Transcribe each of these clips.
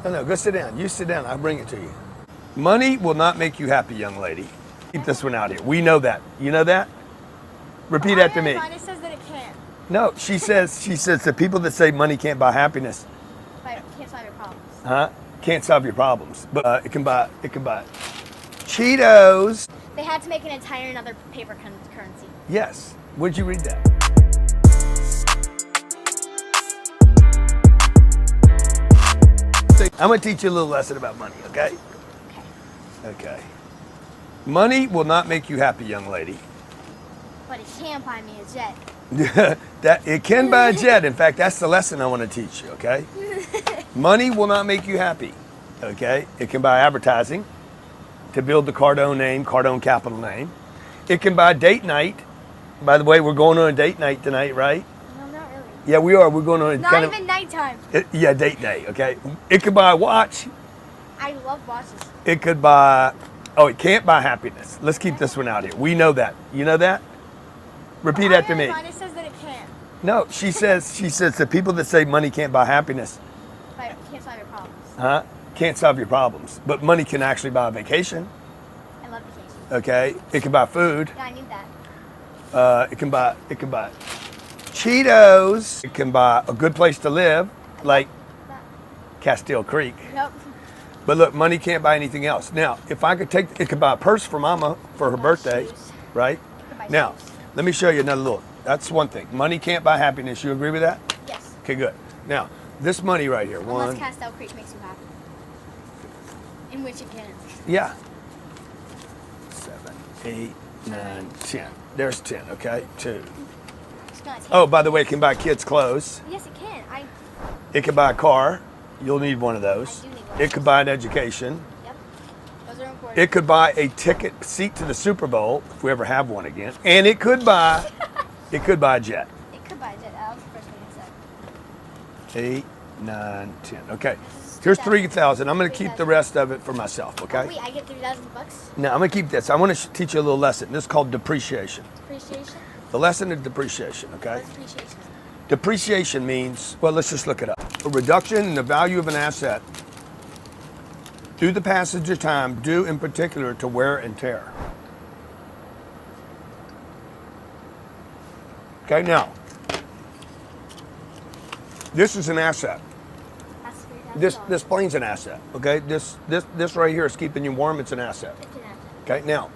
No, go sit down. You sit down. I'll bring it to you. Money will not make you happy, young lady. Keep this one out here. We know that. You know that? Repeat after me. It says that it can. No, she says the people that say money can't buy happiness. But it can't solve your problems. Huh? Can't solve your problems. But it can buy Cheetos. They had to make an entire another paper currency. Yes. Where'd you read that? I'm going to teach you a little lesson about money, okay? Okay. Money will not make you happy, young lady. But it can buy me a jet. It can buy a jet. In fact, that's the lesson I want to teach you, okay? Money will not make you happy, okay? It can buy advertising to build the Cardone name, Cardone capital name. It can buy date night. By the way, we're going on a date night tonight, right? No, not really. Yeah, we are. We're going on a Not even nighttime. Yeah, date night, okay? It could buy a watch. I love watches. It could buy, it can't buy happiness. Let's keep this one out here. We know that. You know that? Repeat after me. It says that it can. No, she says the people that say money can't buy happiness. But it can't solve your problems. Huh? Can't solve your problems. But money can actually buy a vacation. I love vacations. Okay? It can buy food. Yeah, I need that. It can buy Cheetos. It can buy a good place to live, like Castile Creek. Yep. But look, money can't buy anything else. Now, if I could it could buy a purse for mama for her birthday, shoes. right? Now, let me show you another little. That's one thing. Money can't buy happiness. You agree with that? Yes. Okay, good. Now, this money right here. Unless Castile Creek makes you happy. In which it can. Yeah. 7, 8, 9, 10. There's 10, okay? 2. Oh, by the way, it can buy kids' clothes. Yes, it can. It can buy a car. You'll need one of those. I do need one. It could buy an education. Yep. Those are important. It could buy a seat to the Super Bowl, if we ever have one again. And it could buy a jet. It could buy a jet. That was the first thing I said. 8, 9, 10. Okay. Here's 3,000. I'm going to keep the rest of it for myself, okay? Oh, wait, I get $3,000? No, I'm going to keep this. I want to teach you a little lesson. This is called depreciation. Depreciation? The lesson is depreciation, okay? What's depreciation? Depreciation means, well, let's just look it up. A reduction in the value of an asset through the passage of time, due in particular to wear and tear. Okay, now, this is an asset. This plane's an asset, okay? This right here is keeping you warm, it's an asset. It's an asset. Okay, now,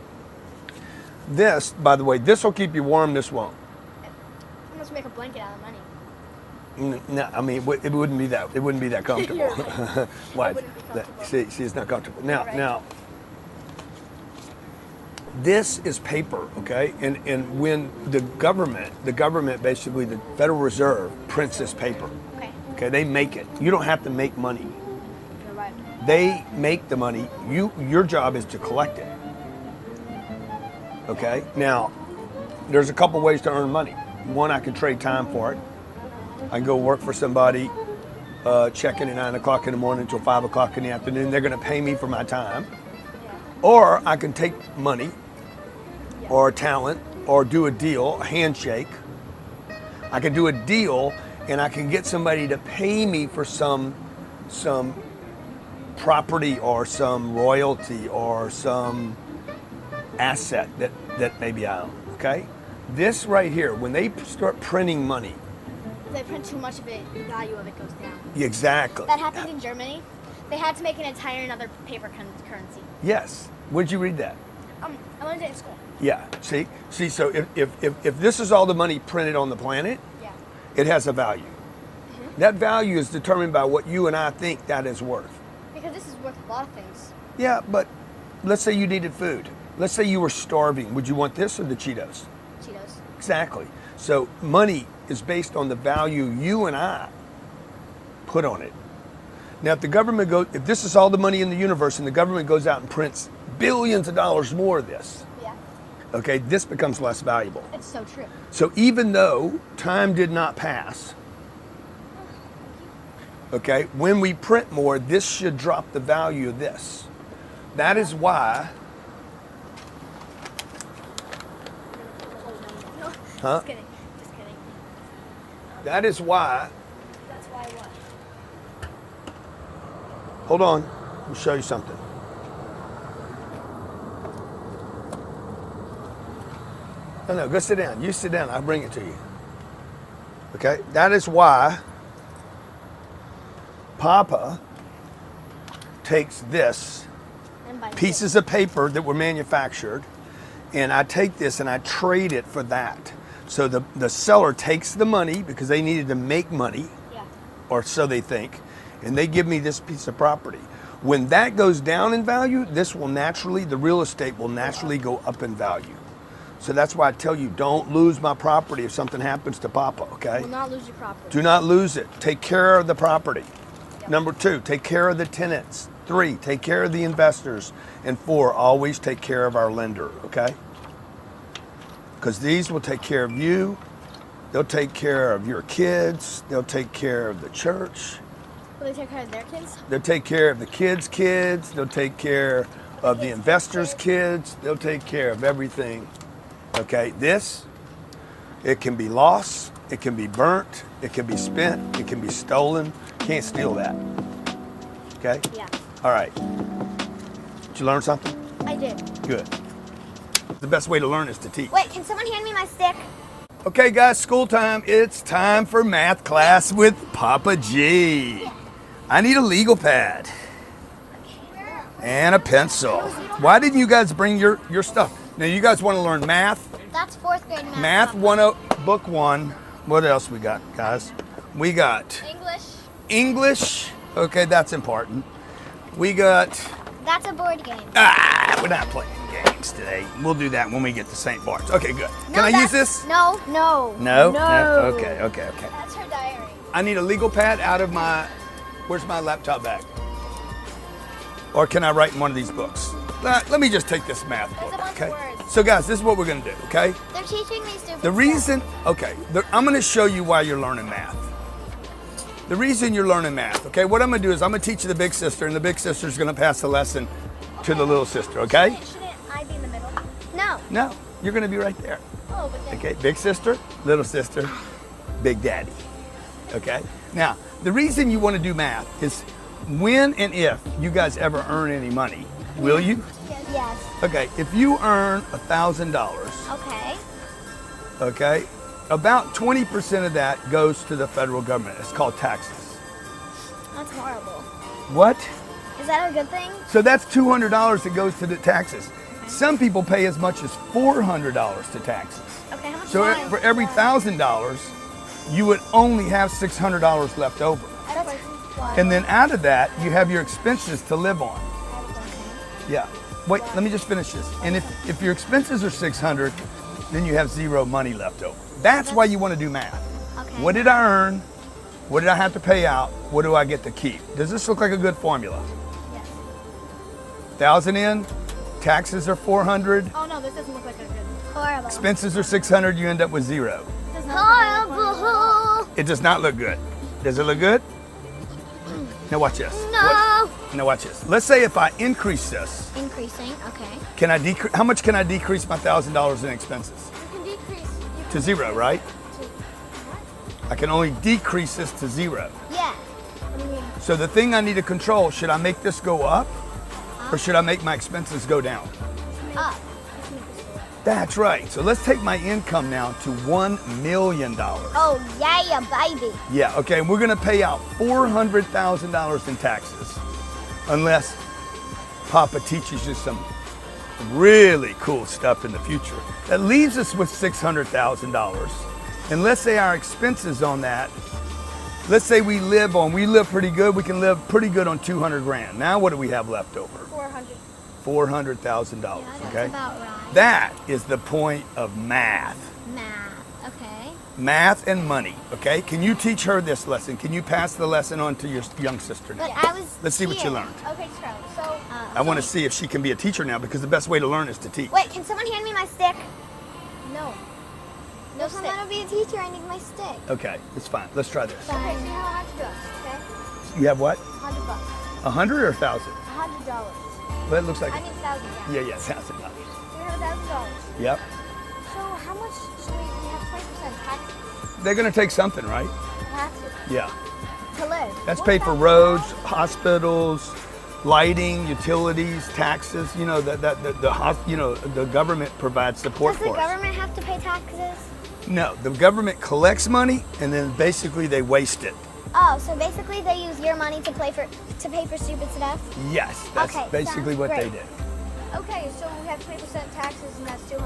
this, by the way, this will keep you warm, this won't. I'm going to make a blanket out of money. No, I mean, it wouldn't be that comfortable. You're right. Why? It wouldn't be comfortable. See, it's not comfortable. Now, Right. now, this is paper, okay? And when the government basically, the Federal Reserve prints this paper. Okay, they make it. You don't have to make money. You're right. They make the money. Your job is to collect it. Okay? Now, there's a couple ways to earn money. One, I can trade time for it. I can go work for somebody, check in at 9 o'clock in the morning until 5 o'clock in the afternoon. They're going to pay me for my time. Or I can take money or talent or do a deal, a handshake. I can do a deal and I can get somebody to pay me for some property or some royalty or some asset that maybe I own, okay? This right here, when they start printing money. If they print too much of it, the value of it goes down. Exactly. That happened in Germany. They had to make an entire another paper currency. Yes. Where'd you read that? I learned it in school. Yeah. See. So if this is all the money printed on the planet, Yeah. it has a value. Mm-hmm. That value is determined by what you and I think that is worth. Because this is worth a lot of things. Yeah, but let's say you needed food. Let's say you were starving. Would you want this or the Cheetos? Cheetos. Exactly. So money is based on the value you and I put on it. Now, if this is all the money in the universe and the government goes out and prints billions of dollars more of this, Yeah. okay, this becomes less valuable. It's so true. So even though time did not pass, okay, when we print more, this should drop the value of this. That is why. No. Huh? Just kidding. Just kidding. That is why. That's why what? Hold on. Let me show you something. No, go sit down. You sit down. I'll bring it to you. Okay? That is why Papa takes this pieces of paper that were manufactured, and I take this and I trade it for that. So the seller takes the money because they needed to make money, or so they think, and they give me this piece of property. When that goes down in value, this will naturally, the real estate will naturally go up in value. So that's why I tell you, don't lose my property if something happens to Papa, okay? Will not lose your property. Do not lose it. Take care of the property. Yep. Number 2, take care of the tenants. 3, take care of the investors. And 4, always take care of our lender, okay? Because these will take care of you. They'll take care of your kids. They'll take care of the church. Will they take care of their kids? They'll take care of the kids' kids. They'll take care of the investors' kids. They'll take care of everything. Okay, this, it can be lost, it can be burnt, it can be spent, it can be stolen. Can't steal that. Okay? Yeah. All right. Did you learn something? I did. Good. The best way to learn is to teach. Wait, can someone hand me my stick? Okay, guys, school time. It's time for math class with Papa G. I need a legal pad and a pencil. Why didn't you guys bring your stuff? Now, you guys want to learn math? That's 4th grade math. Math 1, book 1. What else we got, guys? We got English. English. Okay, that's important. We got... That's a board game. We're not playing games today. We'll do that when we get to St. Bart's. Okay, good. Can I use this? No. No? No. Okay. That's her diary. I need a legal pad out of my... Where's my laptop bag? Or can I write in one of these books? Let me just take this math book, okay? So guys, this is what we're gonna do, okay? They're teaching me stupid The reason, okay, I'm gonna show you why you're learning math. The reason you're learning math, okay? What I'm gonna do is I'm gonna teach the big sister, and the big sister's gonna pass the lesson to the little sister, okay? Shouldn't I be in the middle? No. No, you're gonna be right there. Oh, but then... Okay, big sister, little sister, big daddy, okay? Now, the reason you wanna do math is when and if you guys ever earn any money, will you? Yes. Okay, if you earn $1,000, Okay. okay, about 20% of that goes to the federal government. It's called taxes. That's horrible. What? Is that a good thing? So that's $200 that goes to the taxes. Some people pay as much as $400 to taxes. Okay, how much So for every $1,000, you would only have $600 left over. And then out of that, you have your expenses to live on. Yeah. Wait, let me just finish this. And if your expenses are $600, then you have zero money left over. That's why you want to do math. Okay. What did I earn? What did I have to pay out? What do I get to keep? Does this look like a good formula? Yes. 1,000 in, taxes are 400, Oh no, this doesn't look like a good. Horrible. expenses are 600, you end up with zero. Horrible. It does not look good. Does it look good? Now watch this. No. Now watch this. Let's say if I increase this, Increasing. Okay. can I decrease? How much can I decrease my $1,000 in expenses? You can decrease. To zero, right? I can only decrease this to zero. Yeah. What do you mean? So the thing I need to control, should I make this go up or should I make my expenses go down? Up. That's right. So let's take my income now to $1 million. Oh yeah, baby. Yeah, okay, and we're gonna pay out $400,000 in taxes unless Papa teaches you some really cool stuff in the future. That leaves us with $600,000. And let's say our expenses on that, let's say we live pretty good, we can live pretty good on 200 grand. Now what do we have left over? 400. $400,000, Yeah, that's okay? about right. That is the point of math. Math. Okay. Math and money, okay? Can you teach her this lesson? Can you pass the lesson on to your young sister now? But I was. Let's see what you here. learned. Okay, so. I want to see if she can be a teacher now because the best way to learn is to teach. Wait, can someone hand me my stick? No. No stick. If I want to be a teacher, I need my stick. Okay, it's fine. Let's try this. Okay, so you have $100, okay? You have what? $100. 100 or 1,000? $100. Well, it looks like. I need 1,000. Yeah, $1,000. So you have $1,000. Yep. So how much should we have 20% taxes? They're going to take something, right? Have to. Yeah. To live. That's paid for roads, hospitals, lighting, utilities, taxes. You know the government provides support Does the for us. government have to pay taxes? No, the government collects money and then basically they waste it. Oh, so basically they use your money to pay for stupid stuff? Yes, that's Okay, basically sounds what they great. did. Okay, so we have 20% taxes, and that's $200.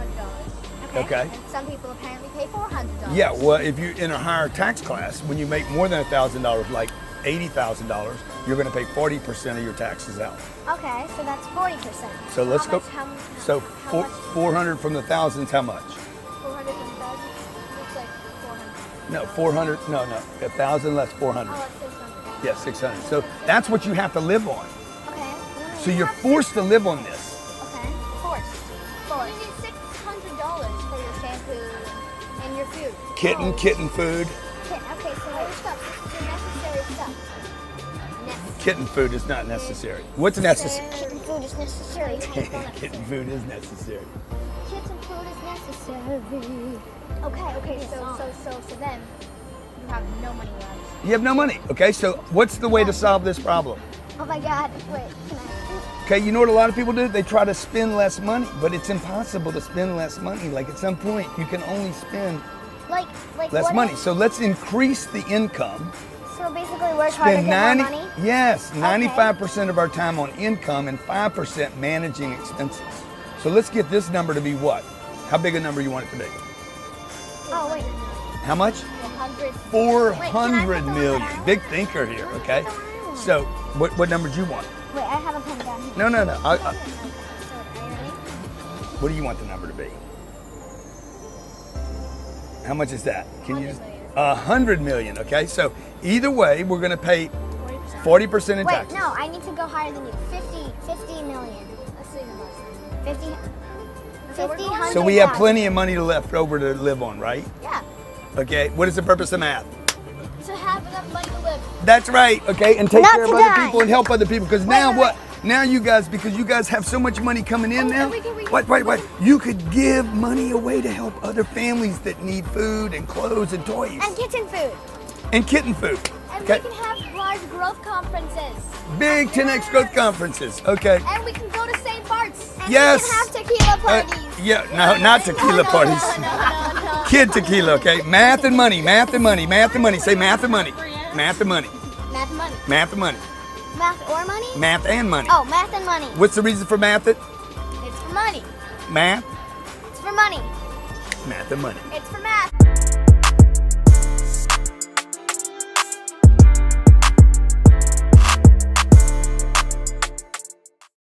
Okay. And some people apparently pay $400. Yeah, well, if you're in a higher tax class, when you make more than $1,000, like $80,000, you're going to pay 40% of your taxes out. Okay, so that's 40%. So let's go. How much? So 400 from the thousands, how much? 400 and 1,000? Looks like 400. No, 400. No, 1,000 less 400. Oh, it's 600. Yeah, 600. So that's what you have to live on. Okay. So you're forced to live on this. Okay. Forced. You need $600 for your shampoo and your food. Kitten food. Okay, so All your stuff. This is your necessary stuff. Kitten food is not necessary. What's necessary? kitten food is necessary. Kitten food is necessary. Kitten food is necessary. Okay, so then you have no money left. You have no money. Okay, so what's the way to solve this problem? Oh my God! Wait, can I? Okay, you know what a lot of people do? They try to spend less money, but it's impossible to spend less money. Like at some point, you can only spend Like less what money. if- So let's increase the income. So basically, work hard to Spend get more money. yes, 95% of our time on income and 5% managing expenses. So let's get this number to be what? How big a number you want it to be? Oh wait. How much? 100. 400 the one million. that I want? Big thinker here, okay? That's the one I want. So what number do you want? Wait, I have a pen down here. No. Okay, so are you ready? What do you want the number to be? How much is that? Can you just 100 million, okay? So either way, we're gonna pay 40% in Wait, taxes. no, I need to go higher than you. 50 million. Let's see the most. 50, So we're 50, going- 100, So we have 1,000. plenty of money left over to live on, right? Yeah. Okay, what is the purpose of math? To have enough money to live. That's right, okay, and take Not care of to other die. people and help other people. Because now wait, what? Now you guys, because you guys have so much money coming in now, we can- wait. You could give money away to help other families that need food and clothes and toys And kitten food. and kitten food. And Okay, we can have large growth conferences. big 10X growth conferences. Okay, And we can go to St. Bart's. And yes. we can have tequila parties. Yeah, no, not tequila parties. No. Kid tequila, okay? Math and money. Say math and money. Math and money. Math and money. Math and money. Math and money. Math or money? Math and money. Oh, math and money. What's the reason for math? It's for money. Math? It's for money. Math and money. It's for math.